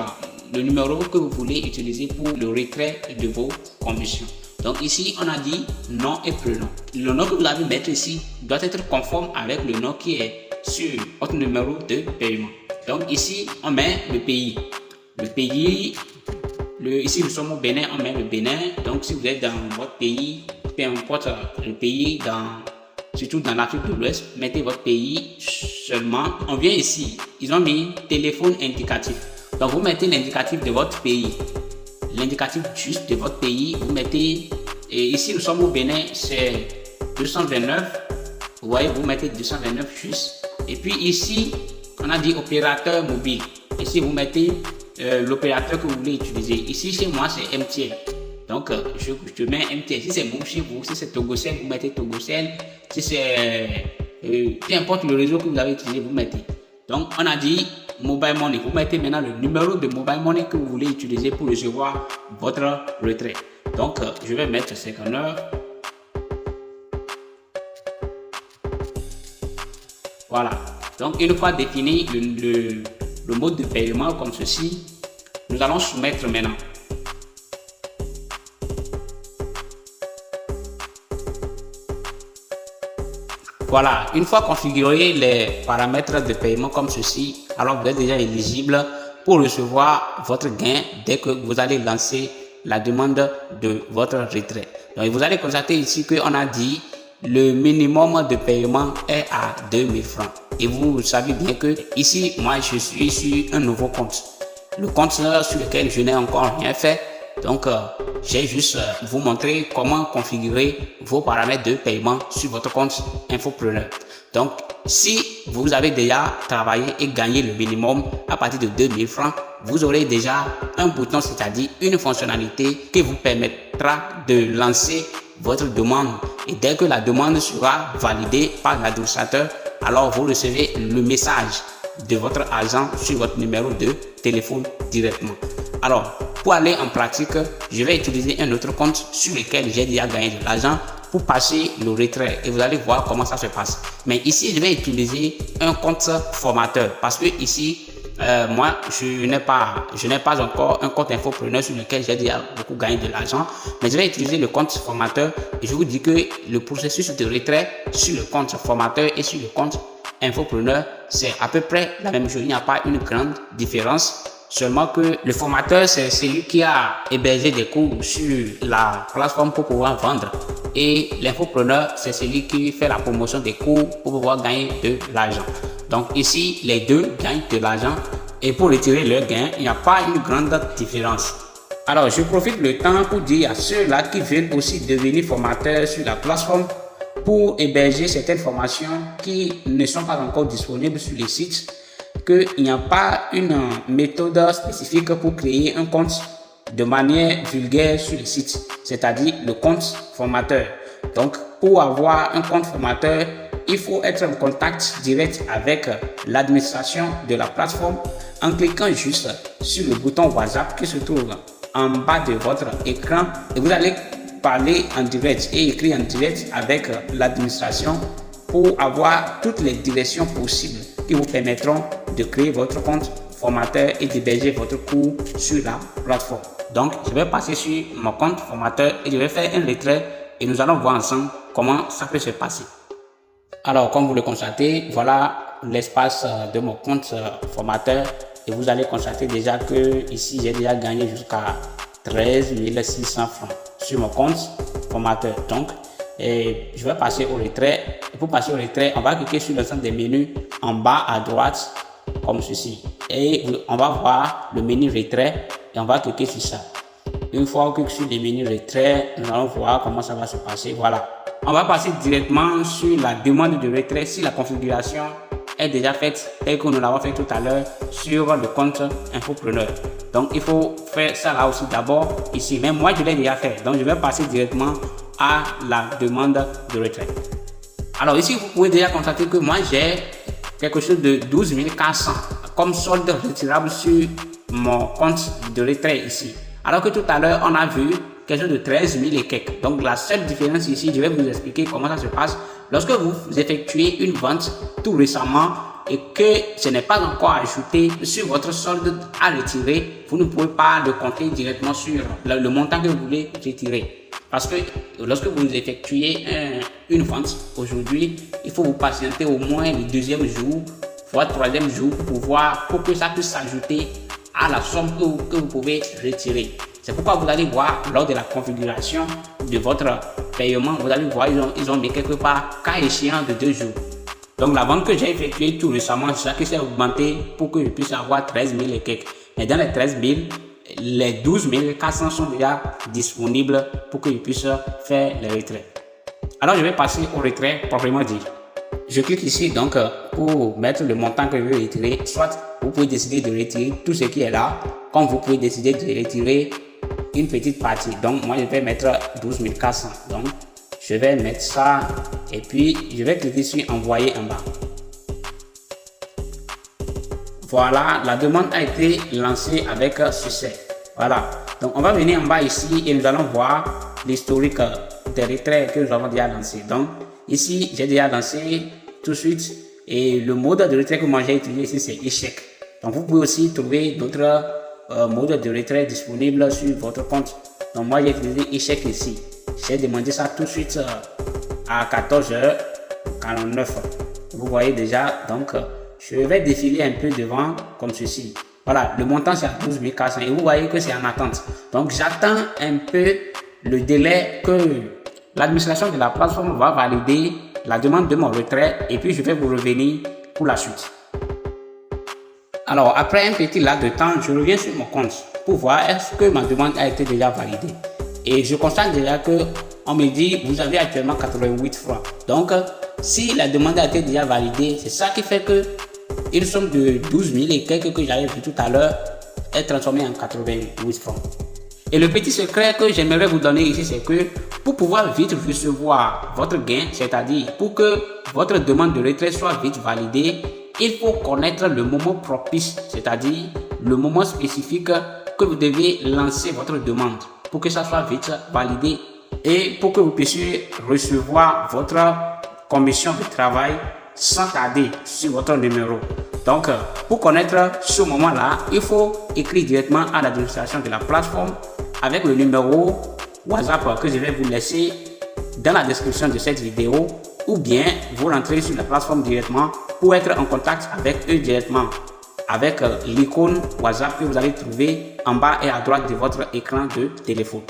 Speaker 1: le numéro que vous voulez utiliser pour le retrait de vos commissions. Donc ici, on a dit nom et prénom. Le nom que vous allez mettre ici doit être conforme avec le nom qui est sur votre numéro de paiement. Donc ici, on met le pays. Le pays, ici nous sommes au Bénin, on met le Bénin. Donc si vous êtes dans votre pays, peu importe le pays, surtout dans l'Afrique de l'Ouest, mettez votre pays seulement. On vient ici, ils ont mis téléphone indicatif. Donc vous mettez l'indicatif de votre pays. L'indicatif juste de votre pays, vous mettez, et ici nous sommes au Bénin, c'est 229, vous voyez, vous mettez 229 juste, et puis ici, on a dit opérateur mobile, ici vous mettez l'opérateur que vous voulez utiliser, ici chez moi c'est MTN, donc je mets MTN, si c'est bon chez vous, si c'est Togocel, vous mettez Togocel, si c'est, peu importe le réseau que vous avez utilisé, vous mettez, donc on a dit mobile money, vous mettez maintenant le numéro de mobile money que vous voulez utiliser pour recevoir votre retrait. Donc je vais mettre 59. Voilà. Donc une fois défini le mode de paiement comme ceci, nous allons soumettre maintenant. Voilà, une fois configuré les paramètres de paiement comme ceci, alors vous êtes déjà éligible pour recevoir votre gain dès que vous allez lancer la demande de votre retrait. Donc vous allez constater ici qu'on a dit le minimum de paiement est à 2000 francs. Et vous savez bien que ici, moi je suis sur un nouveau compte. Le compte sur lequel je n'ai encore rien fait. Donc, j'ai juste vous montrer comment configurer vos paramètres de paiement sur votre compte infopreneur. Donc, si vous avez déjà travaillé et gagné le minimum à partir de 2000 francs, vous aurez déjà un bouton, c'est-à-dire une fonctionnalité qui vous permettra de lancer votre demande. Et dès que la demande sera validée par l'administrateur, alors vous recevez le message de votre agent sur votre numéro de téléphone directement. Alors, pour aller en pratique, je vais utiliser un autre compte sur lequel j'ai déjà gagné de l'argent pour passer le retrait et vous allez voir comment ça se passe. Mais ici, je vais utiliser un compte formateur parce que ici, moi, je n'ai pas encore un compte infopreneur sur lequel j'ai déjà beaucoup gagné de l'argent. Mais je vais utiliser le compte formateur et je vous dis que le processus de retrait sur le compte formateur et sur le compte infopreneur, c'est à peu près la même chose. Il n'y a pas une grande différence. Seulement que le formateur, c'est celui qui a hébergé des cours sur la plateforme pour pouvoir vendre. Et l'infopreneur, c'est celui qui fait la promotion des cours pour pouvoir gagner de l'argent. Donc ici, les deux gagnent de l'argent. Et pour retirer leur gain, il n'y a pas une grande différence. Alors, je profite le temps pour dire à ceux-là qui veulent aussi devenir formateurs sur la plateforme pour héberger certaines formations qui ne sont pas encore disponibles sur les sites, qu'il n'y a pas une méthode spécifique pour créer un compte de manière vulgaire sur le site, c'est-à-dire le compte formateur. Donc, pour avoir un compte formateur, il faut être en contact direct avec l'administration de la plateforme en cliquant juste sur le bouton WhatsApp qui se trouve en bas de votre écran et vous allez parler en direct et écrire en direct avec l'administration pour avoir toutes les directions possibles qui vous permettront de créer votre compte formateur et d'héberger votre cours sur la plateforme. Donc, je vais passer sur mon compte formateur et je vais faire un retrait et nous allons voir ensemble comment ça peut se passer. Alors, comme vous le constatez, voilà l'espace de mon compte formateur et vous allez constater déjà que ici, j'ai déjà gagné jusqu'à 13 600 francs sur mon compte formateur. Donc, et je vais passer au retrait. Et pour passer au retrait, on va cliquer sur l'ensemble des menus en bas à droite, comme ceci. Et on va voir le menu retrait et on va cliquer sur ça. Une fois qu'on clique sur les menus retrait, nous allons voir comment ça va se passer. Voilà. On va passer directement sur la demande de retrait si la configuration est déjà faite telle que nous l'avons fait tout à l'heure sur le compte infopreneur. Donc, il faut faire ça là aussi d'abord ici. Mais moi, je l'ai déjà fait. Donc, je vais passer directement à la demande de retrait. Alors ici, vous pouvez déjà constater que moi, j'ai quelque chose de 12 400 comme solde retirable sur mon compte de retrait ici. Alors que tout à l'heure, on a vu quelque chose de 13 000 et quelques. Donc, la seule différence ici, je vais vous expliquer comment ça se passe. Lorsque vous effectuez une vente tout récemment et que ce n'est pas encore ajouté sur votre solde à retirer, vous ne pouvez pas le compter directement sur le montant que vous voulez retirer. Parce que lorsque vous effectuez une vente aujourd'hui, il faut vous patienter au moins le deuxième jour, voire troisième jour pour que ça puisse s'ajouter à la somme que vous pouvez retirer. C'est pourquoi vous allez voir lors de la configuration de votre paiement, vous allez voir, ils ont mis quelque part cas échéant de 2 jours. Donc la vente que j'ai effectuée tout récemment, c'est ça qui s'est augmenté pour que je puisse avoir 13 000 et quelques. Mais dans les 13 000, les 12 400 sont déjà disponibles pour que je puisse faire les retraits. Alors je vais passer au retrait proprement dit. Je clique ici donc pour mettre le montant que je veux retirer. Soit vous pouvez décider de retirer tout ce qui est là, comme vous pouvez décider de retirer une petite partie. Donc moi je vais mettre 12 400. Donc je vais mettre ça et puis je vais cliquer sur envoyer en bas. Voilà, la demande a été lancée avec succès. Voilà, donc on va venir en bas ici et nous allons voir l'historique des retraits que nous avons déjà lancé. Donc ici j'ai déjà lancé tout de suite et le mode de retrait que moi j'ai utilisé ici c'est échec. Donc vous pouvez aussi trouver d'autres modes de retrait disponibles sur votre compte. Donc moi j'ai utilisé échec ici. J'ai demandé ça tout de suite à 14h49. Vous voyez déjà, donc je vais défiler un peu devant comme ceci. Voilà, le montant c'est à 12 400 et vous voyez que c'est en attente. Donc j'attends un peu le délai que l'administration de la plateforme va valider la demande de mon retrait et puis je vais vous revenir pour la suite. Alors après un petit laps de temps, je reviens sur mon compte pour voir est-ce que ma demande a été déjà validée. Et je constate déjà que on me dit vous avez actuellement 88 francs. Donc si la demande a été déjà validée, c'est ça qui fait que une somme de 12 000 et quelques que j'avais vu tout à l'heure est transformée en 88 francs. Et le petit secret que j'aimerais vous donner ici, c'est que pour pouvoir vite recevoir votre gain, c'est-à-dire pour que votre demande de retrait soit vite validée, il faut connaître le moment propice, c'est-à-dire le moment spécifique que vous devez lancer votre demande pour que ça soit vite validé et pour que vous puissiez recevoir votre commission de travail sans tarder sur votre numéro. Donc, pour connaître ce moment-là, il faut écrire directement à l'administration de la plateforme avec le numéro WhatsApp que je vais vous laisser dans la description de cette vidéo, ou bien vous rentrez sur la plateforme directement pour être en contact avec eux directement avec l'icône WhatsApp que vous allez trouver en bas et à droite de votre écran de téléphone.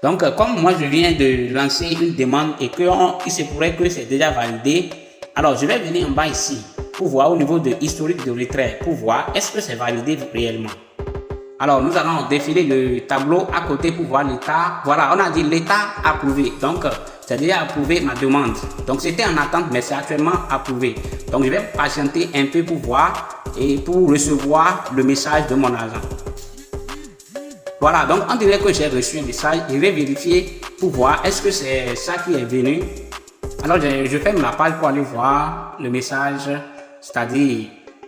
Speaker 1: Donc, comme moi je viens de lancer une demande et qu'il se pourrait que c'est déjà validé, alors je vais venir en bas ici pour voir au niveau de historique de retrait, pour voir est-ce que c'est validé réellement. Alors, nous allons défiler le tableau à côté pour voir l'état. Voilà, on a dit l'état approuvé. Donc, c'est déjà approuvé ma demande. Donc, c'était en attente, mais c'est actuellement approuvé. Donc, je vais patienter un peu pour voir et pour recevoir le message de mon agent. Voilà, donc on dirait que j'ai reçu un message. Je vais vérifier pour voir est-ce que c'est ça qui est venu. Alors, je ferme la page pour aller voir le message, c'est-à-dire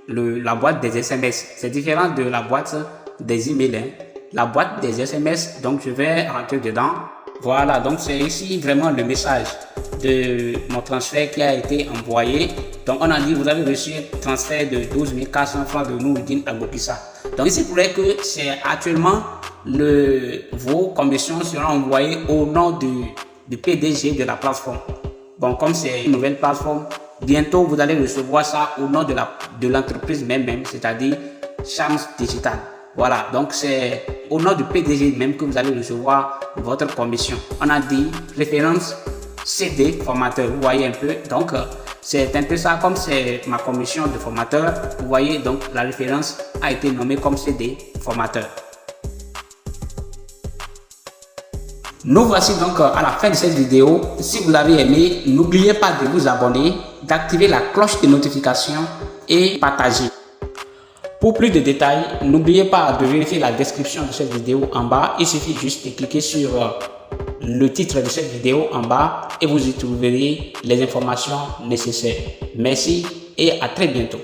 Speaker 1: la boîte des SMS. C'est différent de la boîte des emails, hein. La boîte des SMS, donc je vais rentrer dedans. Voilà, donc c'est ici vraiment le message de mon transfert qui a été envoyé. Donc on a dit vous avez reçu un transfert de 12 400 francs de Noureddine Agbopissa. Donc ici pourrait que c'est actuellement vos commissions seront envoyées au nom du PDG de la plateforme. Bon, comme c'est une nouvelle plateforme, bientôt vous allez recevoir ça au nom de l'entreprise même, c'est-à-dire Chams Digital. Voilà, donc c'est au nom du PDG même que vous allez recevoir votre commission. On a dit référence CD formateur, vous voyez un peu. Donc c'est un peu ça, comme c'est ma commission de formateur. Vous voyez donc la référence a été nommée comme CD formateur. Nous voici donc à la fin de cette vidéo. Si vous l'avez aimé, n'oubliez pas de vous abonner, d'activer la cloche de notification et partager. Pour plus de détails, n'oubliez pas de vérifier la description de cette vidéo en bas. Il suffit juste de cliquer sur le titre de cette vidéo en bas et vous y trouverez les informations nécessaires. Merci et à très bientôt.